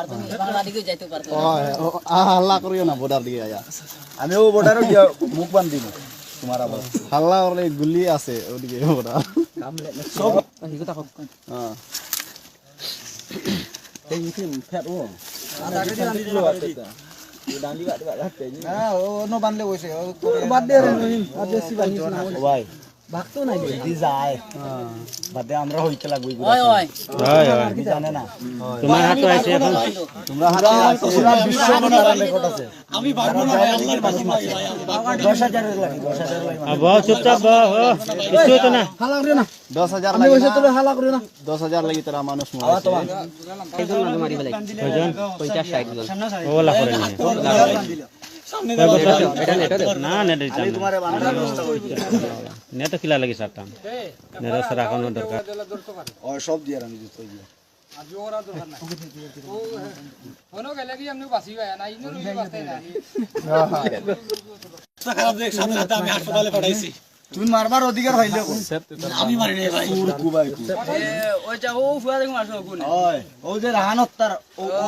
আর তুমি বাংলা দিকে যাইতে পারতো হাল্লা করিও না বর্ডার দিকে আয়া আমিও বর্ডারে গিয়ে মুখ বান্ধি না তোমার আবার হাল্লা করলে গুলি আছে ওদিকে বর্ডার সব হ্যাঁ এই মিটিং ফেট ও না ও নো বানলে কইছে বাদ দে রে আর বেশি বানিস না ভাই ভাগতো নাই দি যায় বাদে আমরা হইতে লাগবই ওই ওই তুমি জানে না তোমার হাতে আছে এখন তোমরা হাতে পুরো বিশ্ব মনার রেকর্ড আছে আমি পারবো না ভাই আল্লাহর বাসি ভাই 10,000 এর লাগি 10,000 এর লাগি বহুত চুপচাপ কিছু তো না হালা করে না 10,000 আমি ওইসে তোরে হালা করে না 10,000 লাগি তোরা মানুষ আওয়া তো এইজন মানুষ মারি ফেলাই কয়জন 50-60 জন ওলা করে নি সামনে এটা নেট না নেট দিতাম না তোমারে বানানোর ব্যবস্থা করি নেট কিলা লাগি সারতাম নেট সারা কোন দরকার ও সব দিয়ে আমি দিতে হইবে আজি ওরা দরকার নাই হনো গেলে কি আমনে বাসি ভাই না ইনো বাসতে না খারাপ দেখ সামনে হাতে আমি হাসপাতালে পাঠাইছি তুমি মারবার অধিকার হইলে আমি মারি নাই ভাই কুবাই কু ওই যা ও ফুয়া দেখো আসো কোন ওই ও যে রাহানত তার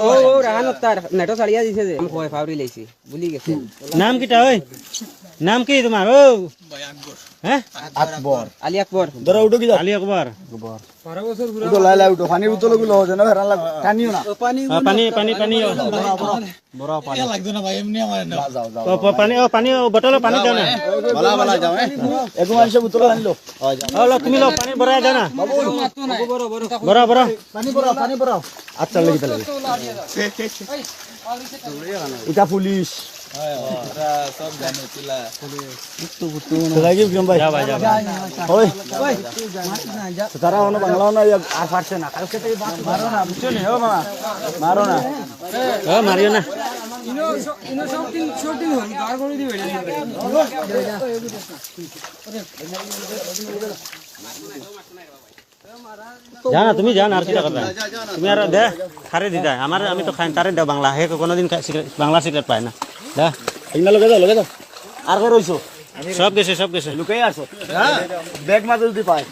ও রাহান তার নেটো ছাড়িয়া দিছে যে আমি কয় ফাউরি লাইছি ভুলি গেছে নাম কিটা ওই নাম কি তোমার ও ভাই আকবর হ্যাঁ আকবর আলী আকবর ধরো উঠো কি যাও আলী আকবর 12 বছর ঘুরে উঠো লাই লাই উঠো পানির বোতল গুলো হজে না ফেরান লাগবে টানিও না পানি পানি পানি বড় পানি এ লাগতো না ভাই এমনি আমার না যাও যাও পানি বটল পানি দাও না বালা বালা যাও এগো মানুষে বোতল আনলো ও তুমি লো পানি ভরা দাও না মারতো না বড় বড় পানি পড়াও আচ্ছা লাগি তাহলে এটা পুলিশ সব জানে চিলা লাগি বিক্রম ভাই যা ভাই যা ওই তারা হনো বাংলাও না আর পারছে না কালকে তো মারো না বুঝছো নি ও মামা মারো না ও মারিও না ইনো সব দিন হল গার করে দিবে জানা তুমি জানা আর কিটা করবা তুমি আর দে খারে দি দা আমার আমি তো খাই তারে দাও বাংলা হে কোনদিন বাংলা সিগারেট পায় না দা ইনা লগে যাও আর কে রইছো সব গেছে লুকাই আসো হ্যাঁ ব্যাগ মাঝে যদি পায়